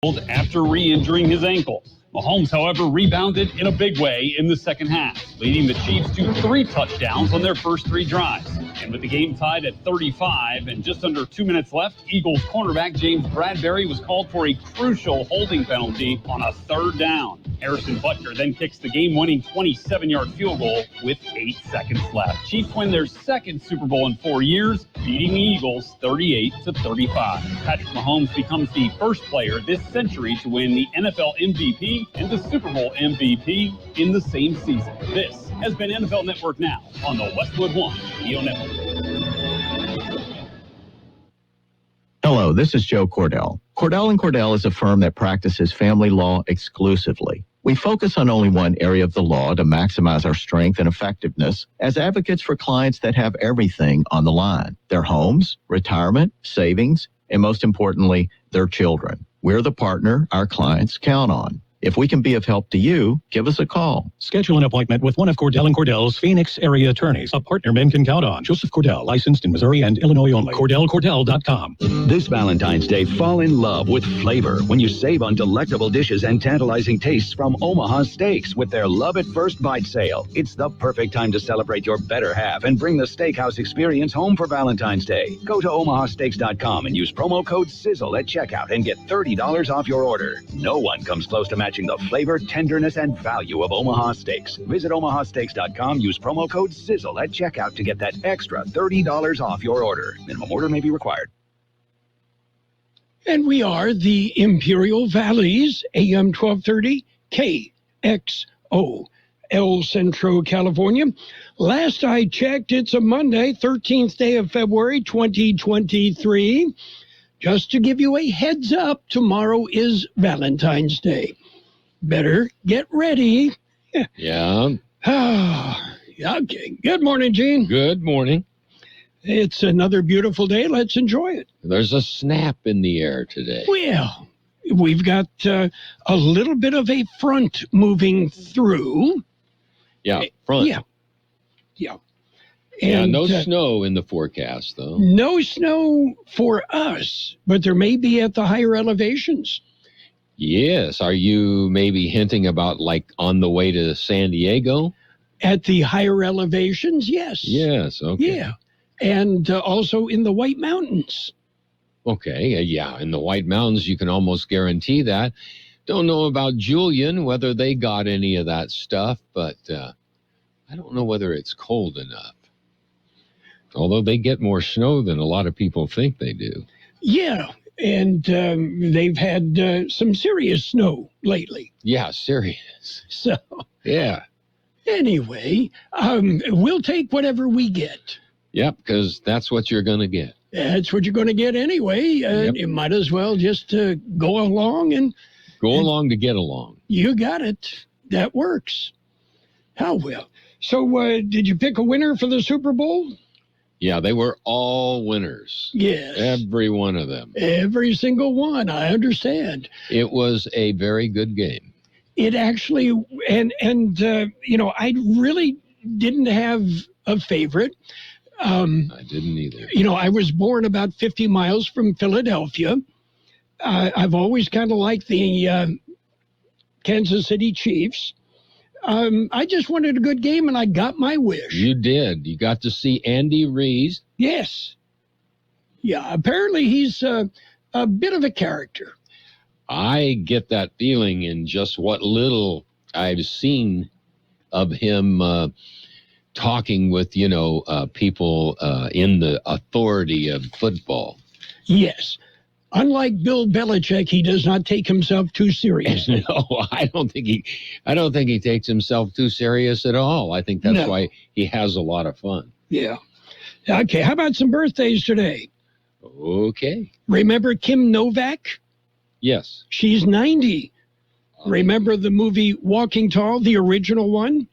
after re-injuring his ankle. Mahomes, however, rebounded in a big way in the second half, leading the Chiefs to 3 touchdowns on their first 3 drives. And with the game tied at 35 and just under 2 minutes left, Eagles cornerback James Bradbury was called for a crucial holding penalty on a 3rd down. Harrison Butker then kicks the game-winning 27-yard field goal with 8 seconds left. Chiefs win their 2nd Super Bowl in 4 years, beating the Eagles 38-35. Patrick Mahomes becomes the first player this century to win the NFL MVP and the Super Bowl MVP in the same season. This has been NFL Network Now on the Westwood One EEO Network. Hello, this is Joe Cordell. Cordell & Cordell is a firm that practices family law exclusively. We focus on only one area of the law to maximize our strength and effectiveness as advocates for clients that have everything on the line: their homes, retirement, savings, and most importantly, their children. We're the partner our clients count on. If we can be of help to you, give us a call. Schedule an appointment with one of Cordell & Cordell's Phoenix area attorneys, a partner men can count on. Joseph Cordell, licensed in Missouri and Illinois only. CordellCordell.com. This Valentine's Day, fall in love with flavor when you save on delectable dishes and tantalizing tastes from Omaha Steaks with their Love at First Bite sale. It's the perfect time to celebrate your better half and bring the steakhouse experience home for Valentine's Day. Go to omahasteaks.com and use promo code SIZZLE at checkout and get $30 off your order. No one comes close to matching the flavor, tenderness, and value of Omaha Steaks. Visit omahasteaks.com, use promo code SIZZLE at checkout to get that extra $30 off your order. Minimum order may be required. And we are the Imperial Valleys, AM 1230, KXO, El Centro, California. Last I checked, it's a Monday, 13th day of February, 2023. Just to give you a heads up, tomorrow is Valentine's Day. Better get ready. Yeah. Okay. Good morning, Gene. Good morning. It's another beautiful day. Let's enjoy it. There's a snap in the air today. Well, we've got a little bit of a front moving through. Yeah, front. Yeah. And And no snow in the forecast, though. no snow for us, but there may be at the higher elevations. Yes. Are you maybe hinting about like on the way to San Diego? At the higher elevations, yes. Yes. Okay. Yeah. And also in the White Mountains. Okay. Yeah. In the White Mountains, you can almost guarantee that. Don't know about Julian, whether they got any of that stuff, but I don't know whether it's cold enough. Although they get more snow than a lot of people think they do. Yeah. And they've had some serious snow lately. Yeah, serious. So Yeah. anyway, we'll take whatever we get. Yep, because that's what you're going to get. That's what you're going to get anyway. Yep. You might as well just go along and Go along to get along. you got it. That works. How well. So did you pick a winner for the Super Bowl? Yeah, they were all winners. Yes. Every one of them. Every single one. I understand. It was a very good game. It actually, and I really didn't have a favorite. I didn't either. I was born about 50 miles from Philadelphia. I've always kind of liked the Kansas City Chiefs. I just wanted a good game, and I got my wish. You did. You got to see Andy Reid. Yes. Yeah, apparently he's a bit of a character. I get that feeling in just what little I've seen of him talking with, people in the authority of football. Yes. Unlike Bill Belichick, he does not take himself too seriously. No, I don't think he takes himself too serious at all. I think that's why he has a lot of fun. Yeah. Okay, how about some birthdays today? Okay. Remember Kim Novak? Yes. She's 90. Remember the movie Walking Tall, the original one?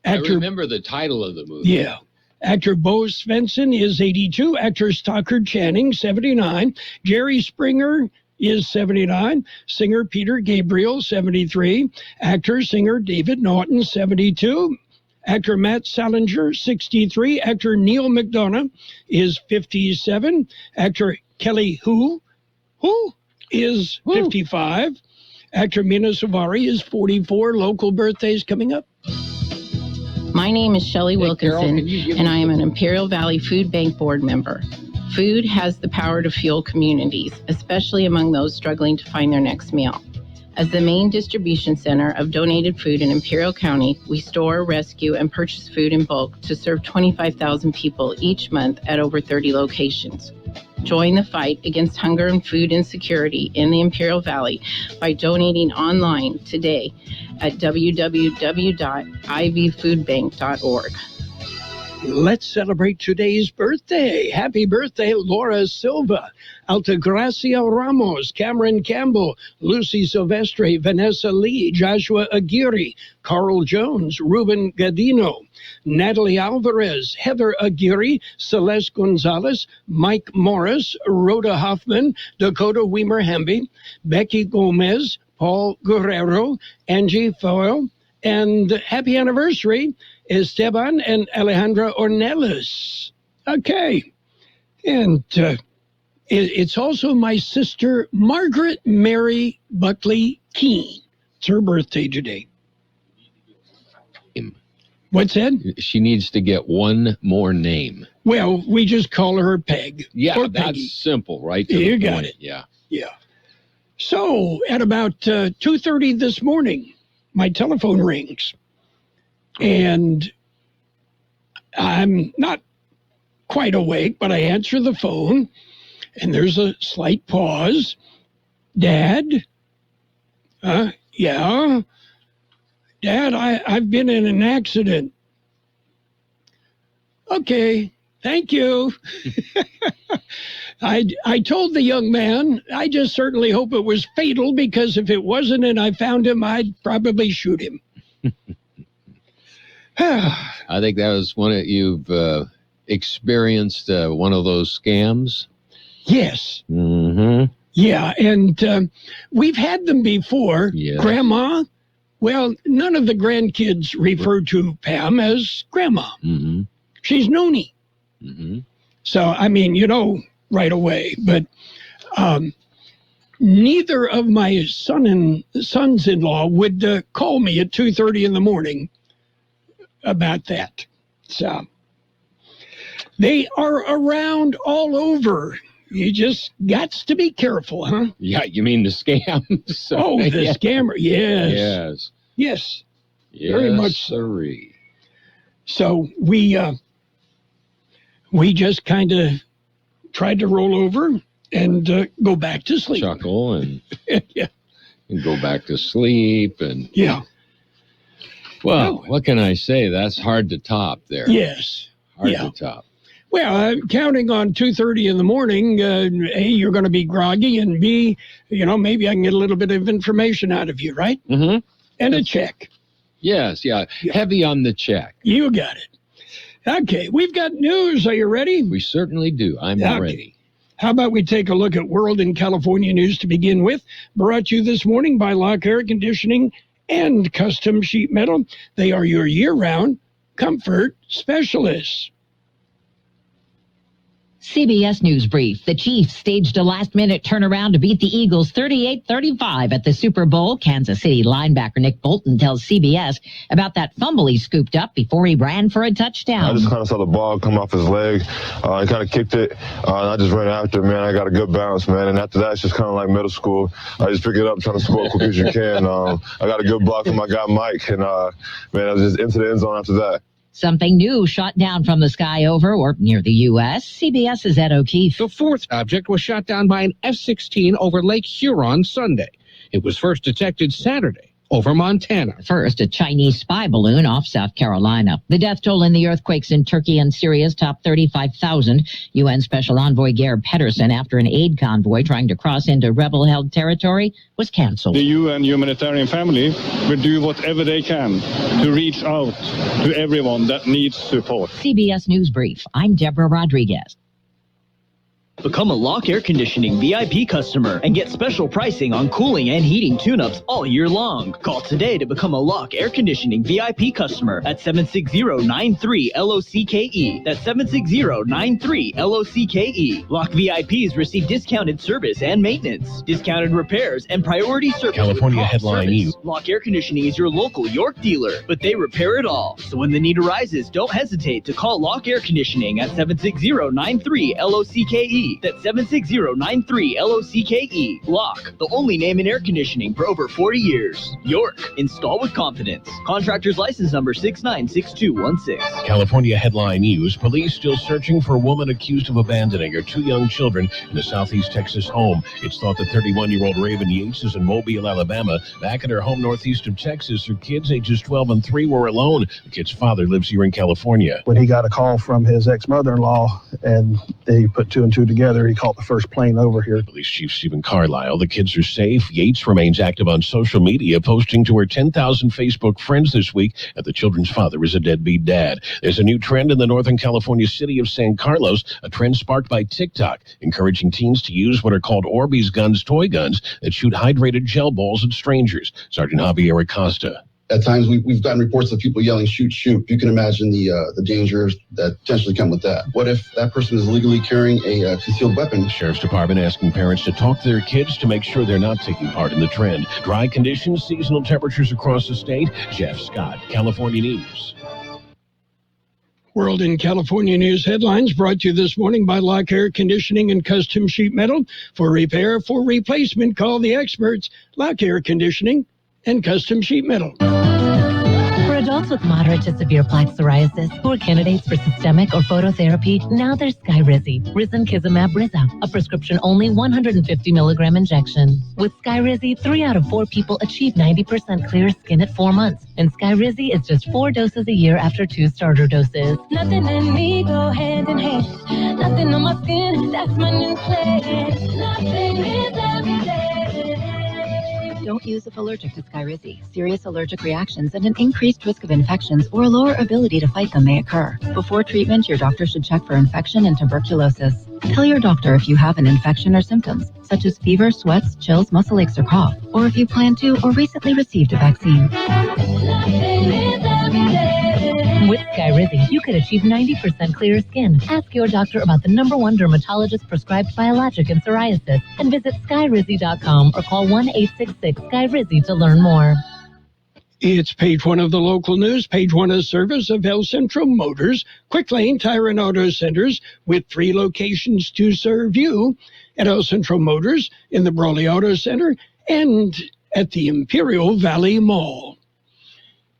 I remember the title of the movie. Yeah. Actor Bo Svensson is 82. Actor Stockard Channing, 79. Jerry Springer is 79. Singer Peter Gabriel, 73. Actor, singer David Naughton, 72. Actor Matt Salinger, 63. Actor Neil McDonough is 57. Actor Kelly Hu? is 55. Actor Mina Savari is 44. Local birthdays coming up. My name is Shelley Wilkinson, Carroll, and I am an Imperial Valley Food Bank Board member. Food has the power to fuel communities, especially among those struggling to find their next meal. As the main distribution center of donated food in Imperial County, we store, rescue, and purchase food in bulk to serve 25,000 people each month at over 30 locations. Join the fight against hunger and food insecurity in the Imperial Valley by donating online today at www.ivfoodbank.org. Let's celebrate today's birthday. Happy birthday, Laura Silva, Altagracia Ramos, Cameron Campbell, Lucy Silvestre, Vanessa Lee, Joshua Aguirre, Carl Jones, Ruben Gadino, Natalie Alvarez, Heather Aguirre, Celeste Gonzalez, Mike Morris, Rhoda Hoffman, Dakota Weimer-Hamby, Becky Gomez, Paul Guerrero, Angie Foyle, and happy anniversary, Esteban and Alejandra Ornelas. Okay. And it's also my sister, Margaret Mary Buckley Keene. It's her birthday today. What's that? She needs to get one more name. Well, we just call her Peg. Yeah, or that's Peggy. simple, right? You got it. Yeah. Yeah. So at about 2:30 this morning, my telephone rings. And I'm not quite awake, but I answer the phone, and there's a slight pause. Dad? Yeah? Dad, I've been in an accident. Okay, thank you. I told the young man, I just certainly hope it was fatal, because if it wasn't and I found him, I'd probably shoot him. I think that was you've experienced one of those scams. Yes. Mm-hmm. Yeah, and we've had them before. Yes. Grandma? Well, none of the grandkids refer to Pam as Grandma. Mm-hmm. She's Noni. Mm-hmm. So, I mean, right away. But neither of my sons-in-law would call me at 2:30 in the morning about that. So they are around all over. You just got to be careful, huh? Yeah, you mean the scams? Oh, the Yeah. scammer. Yes. Yes. Yes. Very much so. Sirree. So we just kind of tried to roll over and go back to sleep. Chuckle and, Yeah. and go back to sleep. And Yeah. well, what can I say? That's hard to top there. Yes. Hard Yeah. to top. Well, I'm counting on 2:30 in the morning. A, you're going to be groggy, and B, maybe I can get a little bit of information out of you, right? Mm-hmm. And a check. Yes, yeah. Heavy on the check. You got it. Okay, we've got news. Are you ready? We certainly do. I'm Okay. ready. How about we take a look at World and California news to begin with? Brought to you this morning by Lock Air Conditioning and Custom Sheet Metal. They are your year-round comfort specialists. CBS News Brief. The Chiefs staged a last-minute turnaround to beat the Eagles 38-35 at the Super Bowl. Kansas City linebacker Nick Bolton tells CBS about that fumble he scooped up before he ran for a touchdown. I just kind of saw the ball come off his leg. He kind of kicked it, and I just ran after it, man. I got a good bounce, man. And after that, it's just kind of like middle school. I just pick it up, trying to score as quick as you can. I got a good block from my guy Mike, and, man, I was just into the end zone after that. Something new shot down from the sky over or near the U.S. CBS's Ed O'Keefe. The fourth object was shot down by an F-16 over Lake Huron Sunday. It was first detected Saturday over Montana. First, a Chinese spy balloon off South Carolina. The death toll in the earthquakes in Turkey and Syria topped 35,000. UN Special Envoy Geir Pedersen, after an aid convoy trying to cross into rebel-held territory, was canceled. The UN humanitarian family will do whatever they can to reach out to everyone that needs support. CBS News Brief. I'm Deborah Rodriguez. Become a Lock Air Conditioning VIP customer and get special pricing on cooling and heating tune-ups all year long. Call today to become a Lock Air Conditioning VIP customer at 760-93-LOCKE. That's 760-93-LOCKE. Lock VIPs receive discounted service and maintenance, discounted repairs, and priority service. California Headline News. Lock Air Conditioning is your local York dealer, but they repair it all. So when the need arises, don't hesitate to call Lock Air Conditioning at 760-93-LOCKE. That's 760-93-LOCKE. Lock, the only name in air conditioning for over 40 years. York, install with confidence. Contractor's license number 696216. California Headline News. Police still searching for a woman accused of abandoning her 2 young children in a southeast Texas home. It's thought that 31-year-old Raven Yates is in Mobile, Alabama. Back at her home northeast of Texas, her kids ages 12 and 3 were alone. The kid's father lives here in California. When he got a call from his ex-mother-in-law and they put 2 and 2 together, he caught the first plane over here. Police Chief Stephen Carlisle. The kids are safe. Yates remains active on social media, posting to her 10,000 Facebook friends this week that the children's father is a deadbeat dad. There's a new trend in the Northern California city of San Carlos, a trend sparked by TikTok, encouraging teens to use what are called Orbeez guns, toy guns, that shoot hydrated gel balls at strangers. Sergeant Javier Acosta. At times, we've gotten reports of people yelling, shoot, shoot. You can imagine the dangers that potentially come with that. What if that person is legally carrying a concealed weapon? Sheriff's Department asking parents to talk to their kids to make sure they're not taking part in the trend. Dry conditions, seasonal temperatures across the state. Jeff Scott, California News. World in California News headlines brought to you this morning by Lock Air Conditioning and Custom Sheet Metal. For repair, for replacement, call the experts. Lock Air Conditioning and Custom Sheet Metal. For adults with moderate to severe plaque psoriasis who are candidates for systemic or phototherapy, now there's Skyrizi, Risankizumab Riza, a prescription-only 150 milligram injection. With Skyrizi, 3 out of 4 people achieve 90% clear skin at 4 months, and Skyrizi is just 4 doses a year after 2 starter doses. Nothing and me go hand in hand. Nothing on my skin, that's my new plan. Nothing is every day. Don't use if allergic to Skyrizi. Serious allergic reactions and an increased risk of infections or a lower ability to fight them may occur. Before treatment, your doctor should check for infection and tuberculosis. Tell your doctor if you have an infection or symptoms, such as fever, sweats, chills, muscle aches, or cough, or if you plan to or recently received a vaccine. With Skyrizi, you could achieve 90% clear skin. Ask your doctor about the #1 dermatologist-prescribed biologic in psoriasis and visit skyrizi.com or call 1-866-SKYRIZI to learn more. It's page 1 of the local news. Page 1 is service of El Centro Motors, Quick Lane Tire and Auto Centers, with 3 locations to serve you at El Centro Motors, in the Brawley Auto Center, and at the Imperial Valley Mall.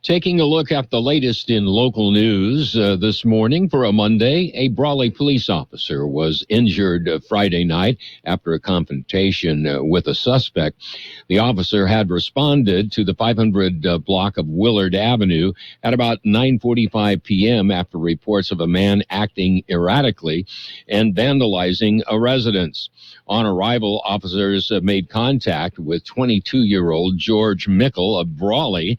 Taking a look at the latest in local news this morning for a Monday, a Brawley police officer was injured Friday night after a confrontation with a suspect. The officer had responded to the 500 block of Willard Avenue at about 9:45 p.m. after reports of a man acting erratically and vandalizing a residence. On arrival, officers made contact with 22-year-old George Mickle of Brawley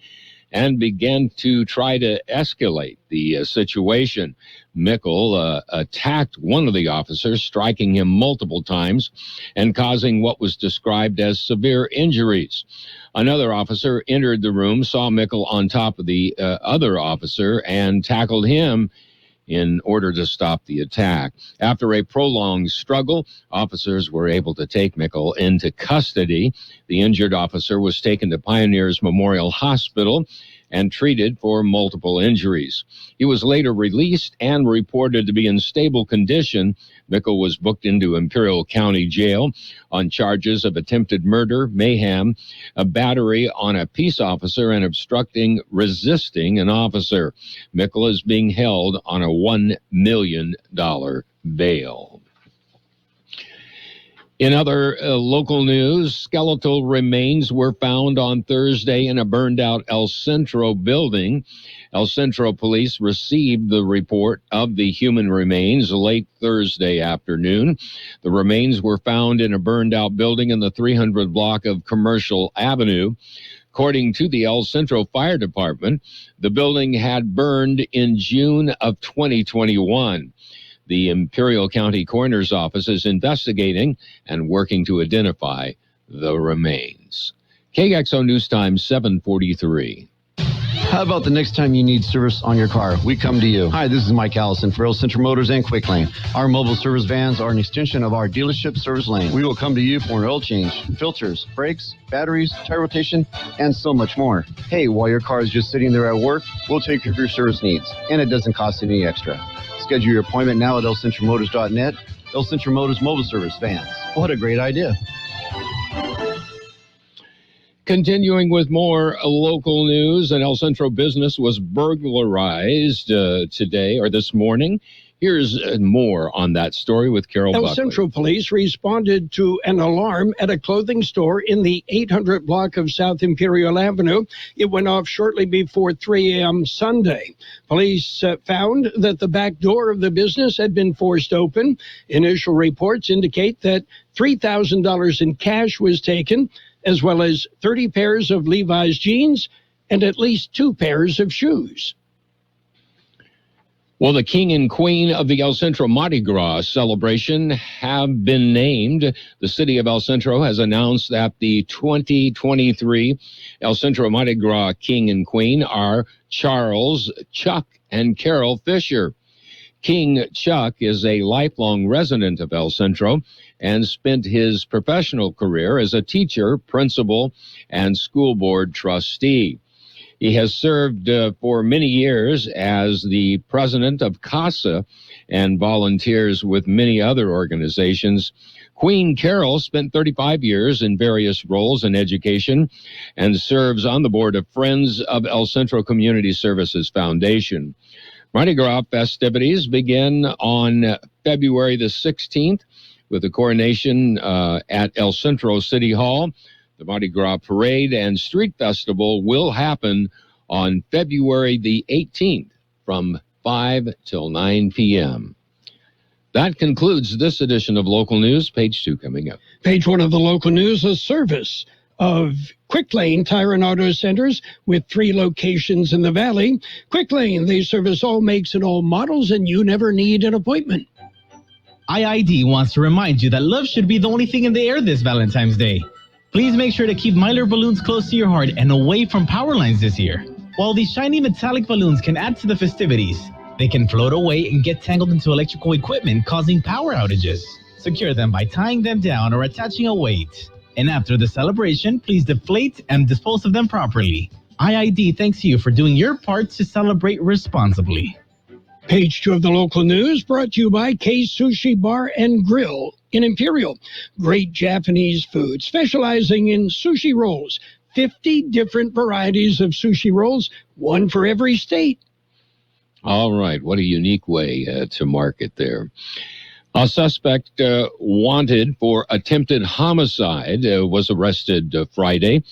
and began to try to escalate the situation. Mickle attacked one of the officers, striking him multiple times and causing what was described as severe injuries. Another officer entered the room, saw Mickle on top of the other officer, and tackled him in order to stop the attack. After a prolonged struggle, officers were able to take Mickle into custody. The injured officer was taken to Pioneers Memorial Hospital and treated for multiple injuries. He was later released and reported to be in stable condition. Mickle was booked into Imperial County Jail on charges of attempted murder, mayhem, a battery on a peace officer, and obstructing resisting an officer. Mickle is being held on a $1 million bail. In other local news, skeletal remains were found on Thursday in a burned-out El Centro building. El Centro police received the report of the human remains late Thursday afternoon. The remains were found in a burned-out building in the 300 block of Commercial Avenue. According to the El Centro Fire Department, the building had burned in June of 2021. The Imperial County Coroner's Office is investigating and working to identify the remains. KXO News Time 7:43. How about the next time you need service on your car? We come to you. Hi, this is Mike Allison for Real Central Motors and Quick Lane. Our mobile service vans are an extension of our dealership service lane. We will come to you for an oil change, filters, brakes, batteries, tire rotation, and so much more. Hey, while your car is just sitting there at work, we'll take care of your service needs, and it doesn't cost any extra. Schedule your appointment now at elcentralmotors.net. El Centro Motors Mobile Service Vans. What a great idea. Continuing with more local news, an El Centro business was burglarized today or this morning. Here's more on that story with Carroll El Buckley. Centro Police responded to an alarm at a clothing store in the 800 block of South Imperial Avenue. It went off shortly before 3 a.m. Sunday. Police found that the back door of the business had been forced open. Initial reports indicate that $3,000 in cash was taken, as well as 30 pairs of Levi's jeans and at least 2 pairs of shoes. Well, the king and queen of the El Centro Mardi Gras celebration have been named. The city of El Centro has announced that the 2023 El Centro Mardi Gras king and queen are Charles, Chuck, and Carroll Fisher. King Chuck is a lifelong resident of El Centro and spent his professional career as a teacher, principal, and school board trustee. He has served for many years as the president of CASA and volunteers with many other organizations. Queen Carroll spent 35 years in various roles in education and serves on the board of Friends of El Centro Community Services Foundation. Mardi Gras festivities begin on February the 16th with the coronation at El Centro City Hall. The Mardi Gras Parade and Street Festival will happen on February the 18th from 5 till 9 p.m. That concludes this edition of Local News. Page 2 coming up. Page 1 of the local news, a service of Quick Lane Tire and Auto Centers with 3 locations in the Valley. Quick Lane, they service all makes and all models, and you never need an appointment. IID wants to remind you that love should be the only thing in the air this Valentine's Day. Please make sure to keep Mylar balloons close to your heart and away from power lines this year. While these shiny metallic balloons can add to the festivities, they can float away and get tangled into electrical equipment, causing power outages. Secure them by tying them down or attaching a weight. And after the celebration, please deflate and dispose of them properly. IID thanks you for doing your part to celebrate responsibly. Page 2 of the local news brought to you by Kxo Sushi Bar and Grill in Imperial. Great Japanese food, specializing in sushi rolls. 50 different varieties of sushi rolls, one for every state. All right, what a unique way to market there. A suspect wanted for attempted homicide was arrested Friday.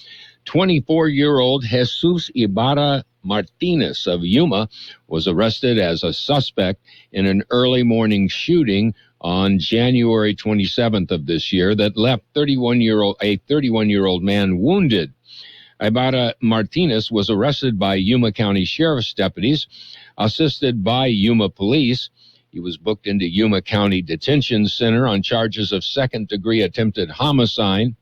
24-year-old Jesus Ibarra Martinez of Yuma was arrested as a suspect in an early morning shooting on January 27th of this year that left a 31-year-old man wounded. Ibarra Martinez was arrested by Yuma County Sheriff's deputies, assisted by Yuma Police. He was booked into Yuma County Detention Center on charges of second-degree attempted homicide,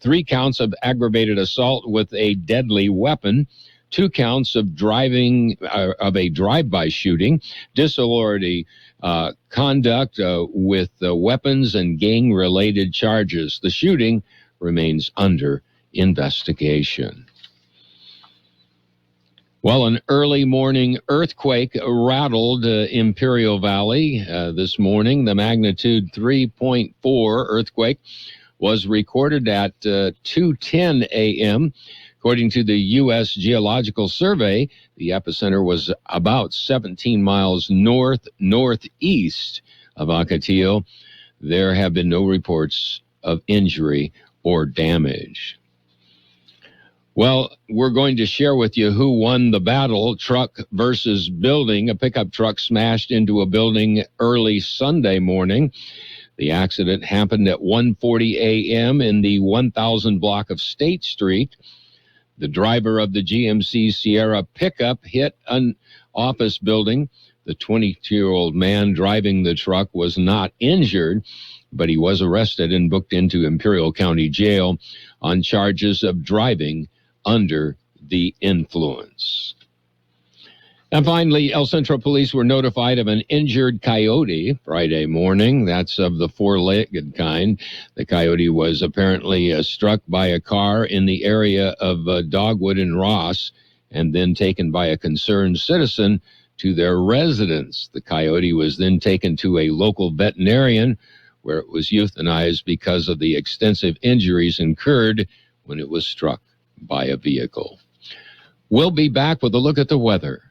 3 counts of aggravated assault with a deadly weapon, 2 counts of a drive-by shooting, disorderly conduct with weapons and gang-related charges. The shooting remains under investigation. Well, an early morning earthquake rattled Imperial Valley this morning. The magnitude 3.4 earthquake was recorded at 2:10 a.m. According to the U.S. Geological Survey, the epicenter was about 17 miles northeast of Ocotillo. There have been no reports of injury or damage. Well, we're going to share with you who won the battle, truck versus building. A pickup truck smashed into a building early Sunday morning. The accident happened at 1:40 a.m. in the 1000 block of State Street. The driver of the GMC Sierra pickup hit an office building The 22-year-old man driving the truck was not injured, but he was arrested and booked into Imperial County Jail on charges of driving under the influence. And finally, El Centro police were notified of an injured coyote Friday morning. That's of the four-legged kind. The coyote was apparently struck by a car in the area of Dogwood and Ross and then taken by a concerned citizen to their residence. The coyote was then taken to a local veterinarian where it was euthanized because of the extensive injuries incurred when it was struck by a vehicle. We'll be back with a look at the weather.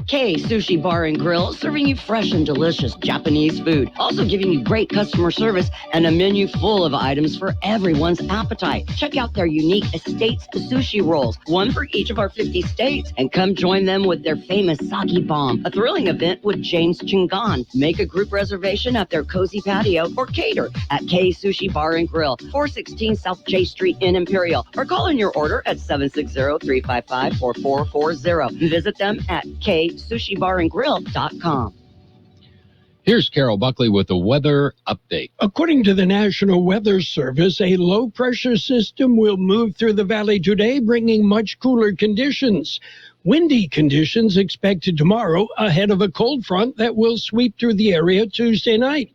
Kxo Sushi Bar and Grill, serving you fresh and delicious Japanese food. Also giving you great customer service and a menu full of items for everyone's appetite. Check out their unique Estates sushi rolls, one for each of our 50 states. And come join them with their famous sake bomb, a thrilling event with James Chingon. Make a group reservation at their cozy patio or cater at Kxo Sushi Bar and Grill, 416 South J Street in Imperial. Or call in your order at 760-355-4440. Visit them at KSushiBarandGrill.com. Here's Carroll Buckley with the weather update. According to the National Weather Service, a low-pressure system will move through the valley today, bringing much cooler conditions. Windy conditions expected tomorrow ahead of a cold front that will sweep through the area Tuesday night.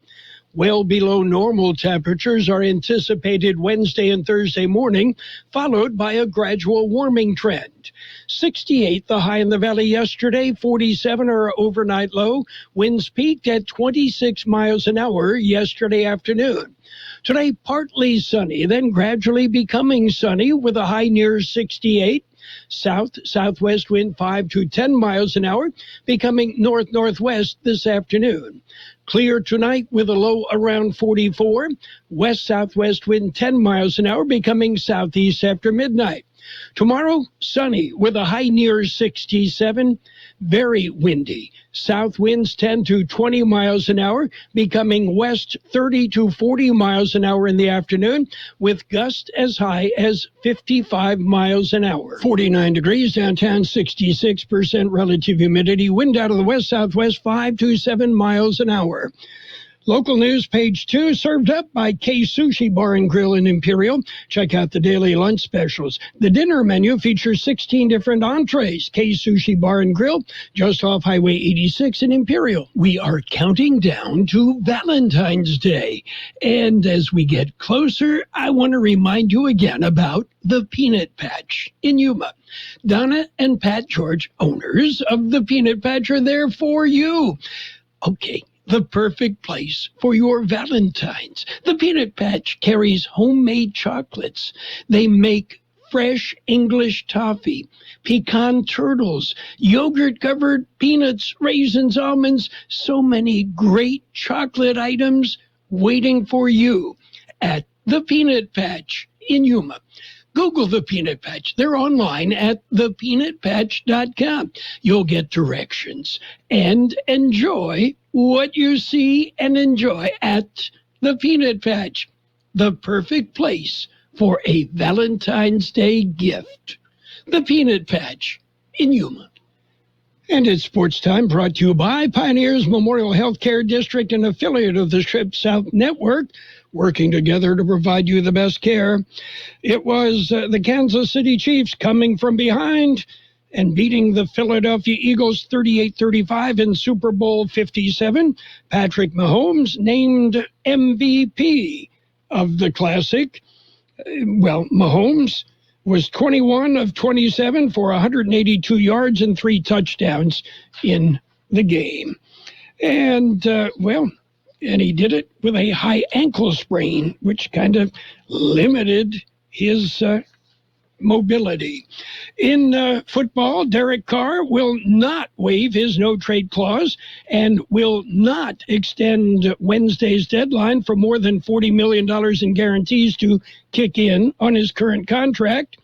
Well below normal temperatures are anticipated Wednesday and Thursday morning, followed by a gradual warming trend. 68 the high in the valley yesterday, 47 our overnight low. Winds peaked at 26 miles an hour yesterday afternoon. Today, partly sunny, then gradually becoming sunny with a high near 68. South-southwest wind 5 to 10 miles an hour, becoming north-northwest this afternoon. Clear tonight with a low around 44. West-southwest wind 10 miles an hour, becoming southeast after midnight. Tomorrow, sunny with a high near 67. Very windy. South winds 10 to 20 miles an hour, becoming west 30 to 40 miles an hour in the afternoon, with gusts as high as 55 miles an hour. 49 degrees downtown, 66% relative humidity. Wind out of the west-southwest 5 to 7 miles an hour. Local news, page 2, served up by Kxo Sushi Bar and Grill in Imperial. Check out the daily lunch specials. The dinner menu features 16 different entrees. Kxo Sushi Bar and Grill, just off Highway 86 in Imperial. We are counting down to Valentine's Day. And as we get closer, I want to remind you again about the Peanut Patch in Yuma. Donna and Pat George, owners of the Peanut Patch, are there for you. Okay. The perfect place for your Valentine's. The Peanut Patch carries homemade chocolates. They make fresh English toffee, pecan turtles, yogurt-covered peanuts, raisins, almonds, so many great chocolate items waiting for you at the Peanut Patch in Yuma. Google the Peanut Patch. They're online at thepeanutpatch.com. You'll get directions and enjoy what you see and enjoy at the Peanut Patch. The perfect place for a Valentine's Day gift. The Peanut Patch in Yuma. And it's sports time, brought to you by Pioneers Memorial Healthcare District, an affiliate of the Trip South Network, working together to provide you the best care. It was the Kansas City Chiefs coming from behind and beating the Philadelphia Eagles 38-35 in Super Bowl 57. Patrick Mahomes named MVP of the Classic. Mahomes was 21 of 27 for 182 yards and 3 touchdowns in the game. And he did it with a high ankle sprain, which kind of limited his mobility. In football, Derek Carr will not waive his no-trade clause and will not extend Wednesday's deadline for more than $40 million in guarantees to kick in on his current contract.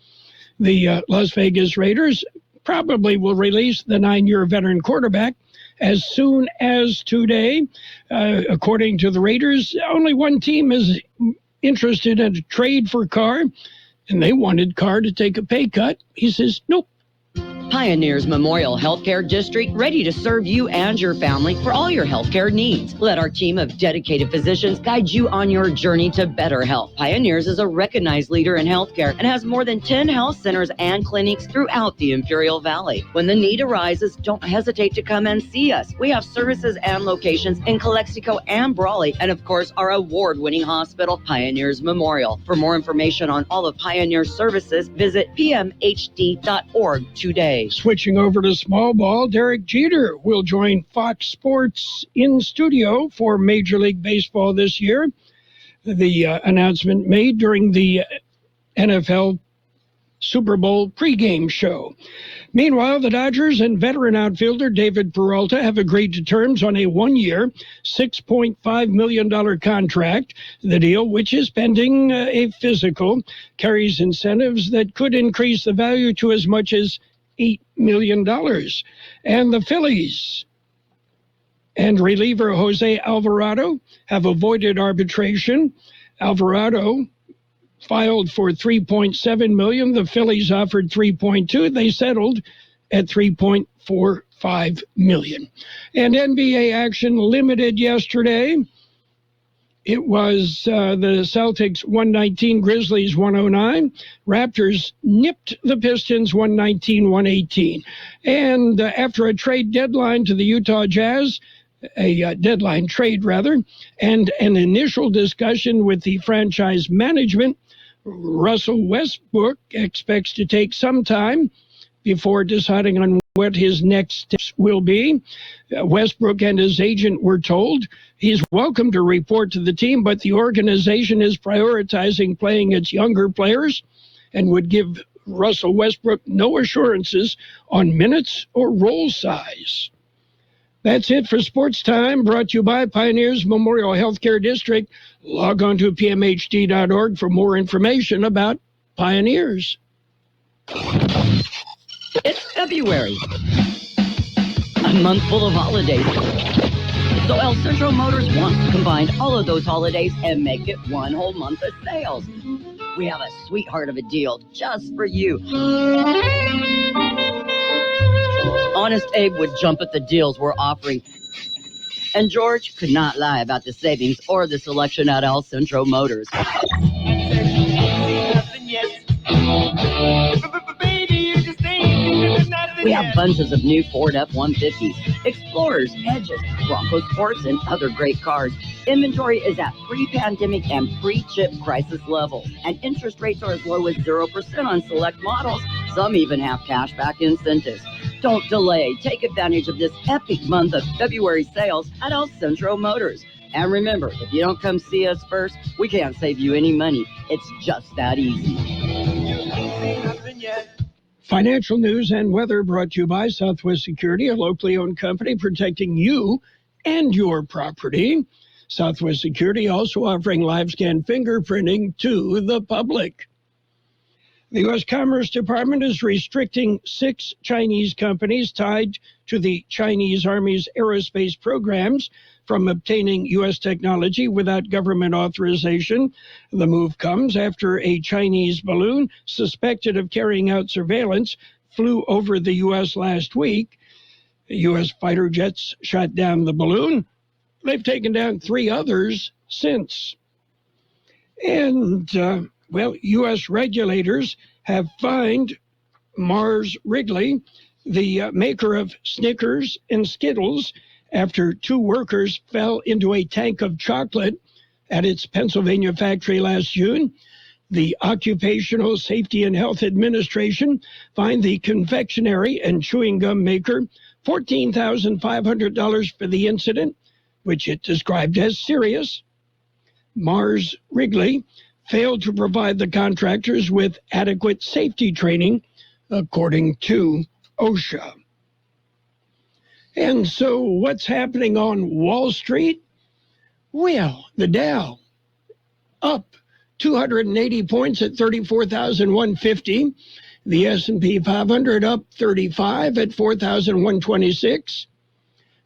The Las Vegas Raiders probably will release the 9-year veteran quarterback as soon as today. According to the Raiders, only one team is interested in a trade for Carr, and they wanted Carr to take a pay cut. He says, nope. Pioneers Memorial Healthcare District, ready to serve you and your family for all your healthcare needs. Let our team of dedicated physicians guide you on your journey to better health. Pioneers is a recognized leader in healthcare and has more than 10 health centers and clinics throughout the Imperial Valley. When the need arises, don't hesitate to come and see us. We have services and locations in Calexico and Brawley, and of course, our award-winning hospital, Pioneers Memorial. For more information on all of Pioneer's services, visit pmhd.org today. Switching over to small ball, Derek Jeter will join Fox Sports in studio for Major League Baseball this year. The announcement made during the NFL Super Bowl pregame show. Meanwhile, the Dodgers and veteran outfielder David Peralta have agreed to terms on a one-year, $6.5 million contract. The deal, which is pending a physical, carries incentives that could increase the value to as much as $8 million. And the Phillies and reliever Jose Alvarado have avoided arbitration. Alvarado filed for $3.7 million. The Phillies offered $3.2. They settled at $3.45 million. And NBA action limited yesterday. It was the Celtics 119, Grizzlies 109. Raptors nipped the Pistons 119-118. And after a trade deadline to the Utah Jazz, a deadline trade rather, and an initial discussion with the franchise management, Russell Westbrook expects to take some time before deciding on what his next steps will be. Westbrook and his agent were told he's welcome to report to the team, but the organization is prioritizing playing its younger players and would give Russell Westbrook no assurances on minutes or role size. That's it for Sports Time, brought to you by Pioneers Memorial Healthcare District. Log on to pmhd.org for more information about Pioneers. It's February, a month full of holidays. So El Centro Motors wants to combine all of those holidays and make it one whole month of sales. We have a sweetheart of a deal just for you. Honest Abe would jump at the deals we're offering. And George could not lie about the savings or the selection at El Centro Motors. We have bunches of new Ford F-150s, Explorers, Edges, Bronco Sports, and other great cars. Inventory is at pre-pandemic and pre-chip crisis levels, and interest rates are as low as 0% on select models. Some even have cashback incentives. Don't delay. Take advantage of this epic month of February sales at El Centro Motors. And remember, if you don't come see us first, we can't save you any money. It's just that easy. Financial news and weather brought to you by Southwest Security, a locally owned company protecting you and your property. Southwest Security also offering live scan fingerprinting to the public. The U.S. Commerce Department is restricting 6 Chinese companies tied to the Chinese Army's aerospace programs from obtaining U.S. technology without government authorization. The move comes after a Chinese balloon suspected of carrying out surveillance flew over the U.S. last week. U.S. fighter jets shot down the balloon. They've taken down 3 others since. And, U.S. regulators have fined Mars Wrigley, the maker of Snickers and Skittles, after 2 workers fell into a tank of chocolate at its Pennsylvania factory last June. The Occupational Safety and Health Administration fined the confectionery and chewing gum maker $14,500 for the incident, which it described as serious. Mars Wrigley failed to provide the contractors with adequate safety training, according to OSHA. And so what's happening on Wall Street? Well, the Dow up 280 points at 34,150. The S&P 500 up 35 at 4,126.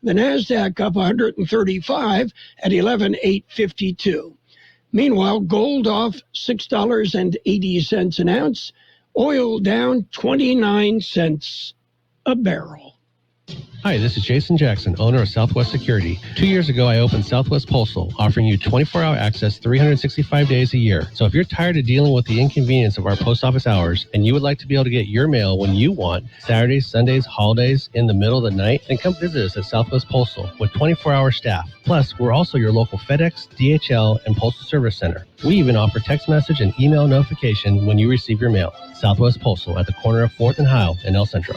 The NASDAQ up 135 at 11,852. Meanwhile, gold off $6.80 an ounce. Oil down 29 cents a barrel. Hi, this is Jason Jackson, owner of Southwest Security. 2 years ago, I opened Southwest Postal, offering you 24-hour access 365 days a year. So if you're tired of dealing with the inconvenience of our post office hours and you would like to be able to get your mail when you want, Saturdays, Sundays, holidays, in the middle of the night, then come visit us at Southwest Postal with 24-hour staff. Plus, we're also your local FedEx, DHL, and Postal Service Center. We even offer text message and email notification when you receive your mail. Southwest Postal at the corner of 4th and Heil in El Centro.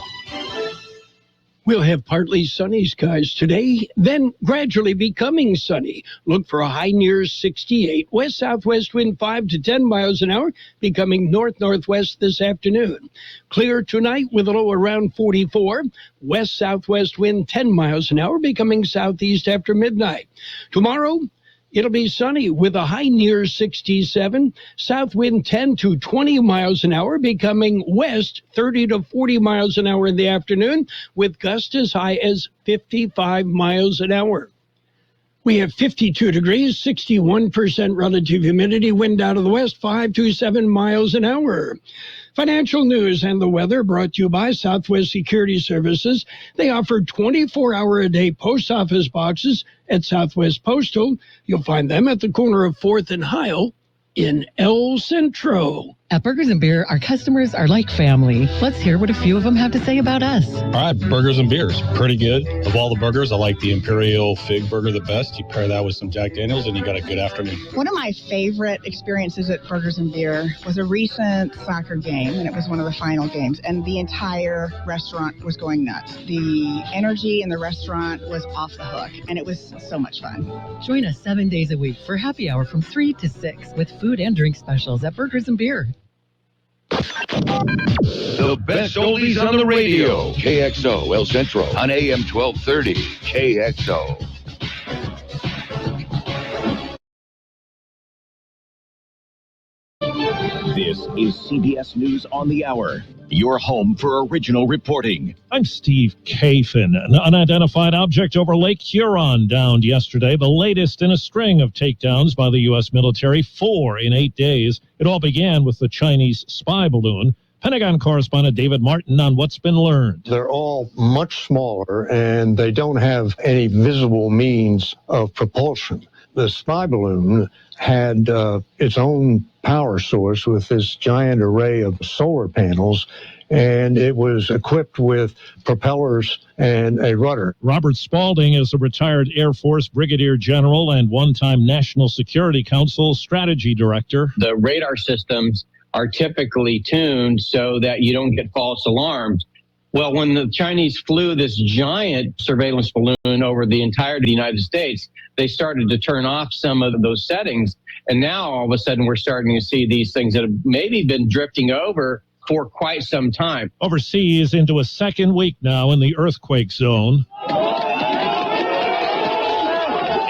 We'll have partly sunny skies today, then gradually becoming sunny. Look for a high near 68. West-southwest wind 5 to 10 miles an hour, becoming north-northwest this afternoon. Clear tonight with a low around 44. West-southwest wind 10 miles an hour, becoming southeast after midnight. Tomorrow, it'll be sunny with a high near 67, south wind 10 to 20 miles an hour, becoming west 30 to 40 miles an hour in the afternoon, with gusts as high as 55 miles an hour. We have 52 degrees, 61% relative humidity, wind out of the west 5 to 7 miles an hour. Financial news and the weather brought to you by Southwest Security Services. They offer 24-hour-a-day post office boxes at Southwest Postal. You'll find them at the corner of 4th and Heil in El Centro. At Burgers and Beer, our customers are like family. Let's hear what a few of them have to say about us. All right, Burgers and Beers, pretty good. Of all the burgers, I like the Imperial Fig Burger the best. You pair that with some Jack Daniels and you got a good afternoon. One of my favorite experiences at Burgers and Beer was a recent soccer game, and it was one of the final games, and the entire restaurant was going nuts. The energy in the restaurant was off the hook, and it was so much fun. Join us 7 days a week for happy hour from 3 to 6 with food and drink specials at Burgers and Beer. The best oldies on the radio. KXO El Centro on AM 1230. KXO. This is CBS News on the Hour, your home for original reporting. I'm Steve Kafin. An unidentified object over Lake Huron downed yesterday, the latest in a string of takedowns by the U.S. military, 4 in 8 days. It all began with the Chinese spy balloon. Pentagon correspondent David Martin on what's been learned. They're all much smaller, and they don't have any visible means of propulsion. The spy balloon had its own power source with this giant array of solar panels, and it was equipped with propellers and a rudder. Robert Spalding is a retired Air Force Brigadier General and one-time National Security Council Strategy Director. The radar systems are typically tuned so that you don't get false alarms. Well, when the Chinese flew this giant surveillance balloon over the entirety of the United States, they started to turn off some of those settings. And now all of a sudden we're starting to see these things that have maybe been drifting over for quite some time. Overseas into a second week now in the earthquake zone.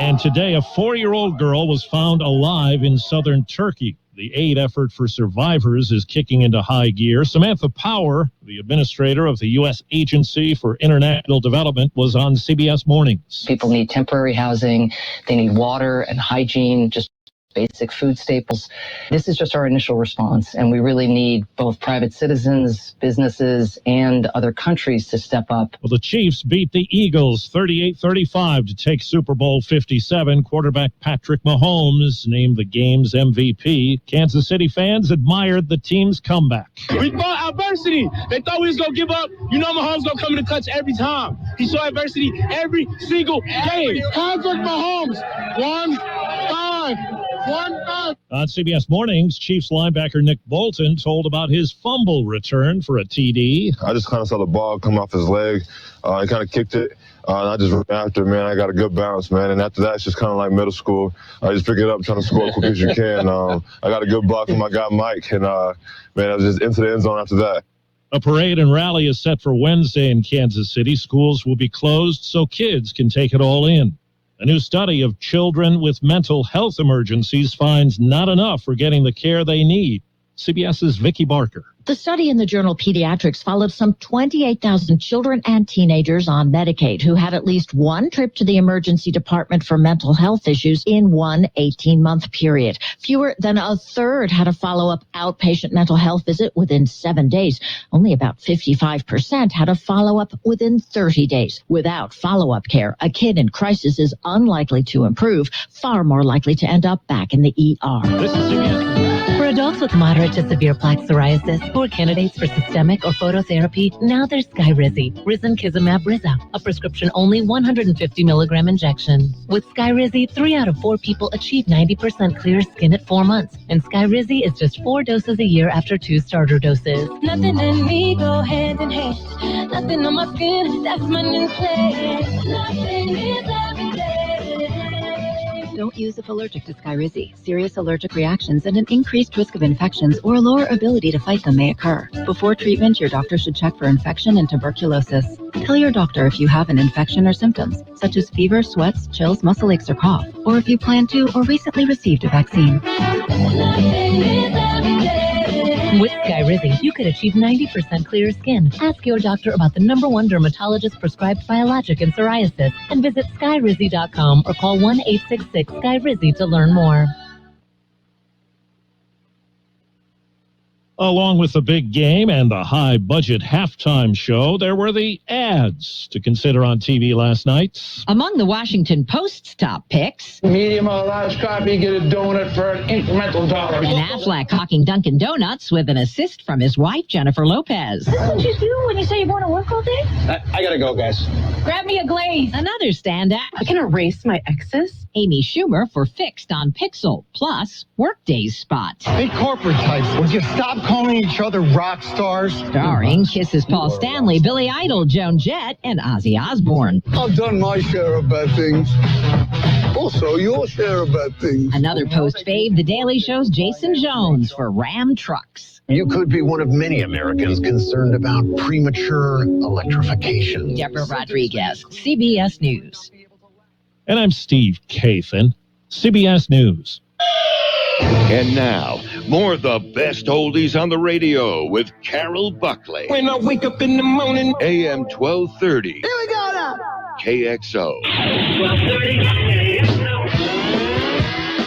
And today a 4-year-old girl was found alive in southern Turkey. The aid effort for survivors is kicking into high gear. Samantha Power, the administrator of the U.S. Agency for International Development, was on CBS Mornings. People need temporary housing. They need water and hygiene, just basic food staples. This is just our initial response, and we really need both private citizens, businesses, and other countries to step up. Well, the Chiefs beat the Eagles 38-35 to take Super Bowl 57. Quarterback Patrick Mahomes named the game's MVP. Kansas City fans admired the team's comeback. We fought adversity. They thought we was going to give up. You know Mahomes going to come in the clutch every time. He saw adversity every single game. Patrick Mahomes, 1-5. On CBS Mornings, Chiefs linebacker Nick Bolton told about his fumble return for a TD. I just kind of saw the ball come off his leg. He kind of kicked it. And I just ran after, man. I got a good bounce, man. And after that, it's just kind of like middle school. I just pick it up, trying to score as quick as you can. I got a good block from my guy Mike. And, man, I was just into the end zone after that. A parade and rally is set for Wednesday in Kansas City. Schools will be closed so kids can take it all in. A new study of children with mental health emergencies finds not enough for getting the care they need. CBS's Vicki Barker. The study in the journal Pediatrics followed some 28,000 children and teenagers on Medicaid who had at least one trip to the emergency department for mental health issues in one 18-month period. Fewer than a third had a follow-up outpatient mental health visit within 7 days. Only about 55% had a follow-up within 30 days. Without follow-up care, a kid in crisis is unlikely to improve, far more likely to end up back in the ER. This is CBS. For adults with moderate to severe plaque psoriasis who are candidates for systemic or phototherapy, now there's Skyrizi, Risankizumab Brisa, a prescription-only 150 milligram injection. With Skyrizi, 3 out of 4 people achieve 90% clear skin at 4 months, and Skyrizi is just 4 doses a year after 2 starter doses. Nothing in me go hand in hand. Nothing on my skin, that's my new plan. Nothing is everything. Don't use if allergic to Skyrizi. Serious allergic reactions and an increased risk of infections or a lower ability to fight them may occur. Before treatment, your doctor should check for infection and tuberculosis. Tell your doctor if you have an infection or symptoms, such as fever, sweats, chills, muscle aches, or cough, or if you plan to or recently received a vaccine. With Skyrizi, you could achieve 90% clear skin. Ask your doctor about the #1 dermatologist prescribed biologic in psoriasis and visit skyrizi.com or call 1-866-SKYRIZI to learn more. Along with the big game and the high-budget halftime show, there were the ads to consider on TV last night. Among the Washington Post's top picks, Medium or large coffee, get a donut for an incremental $1. Ben Affleck hawking Dunkin' Donuts with an assist from his wife, Jennifer Lopez. This is what you do when you say you're going to work all day? I gotta go, guys. Grab me a glaze. Another standout, I can erase my exes. Amy Schumer for Fixed on Pixel, plus Workday's spot. Hey, corporate types, would you stop calling each other rock stars? Starring Kisses Paul Stanley, Billy Idol, Joan Jett, and Ozzy Osbourne. I've done my share of bad things. Also, your share of bad things. Another post fave, The Daily Show's Jason Jones for Ram Trucks. You could be one of many Americans concerned about premature electrification. Deborah Rodriguez, CBS News. And I'm Steve Kathan, CBS News. And now, more of the best oldies on the radio with Carroll Buckley. When I wake up in the morning. AM 1230. Here we go now. KXO. 1230.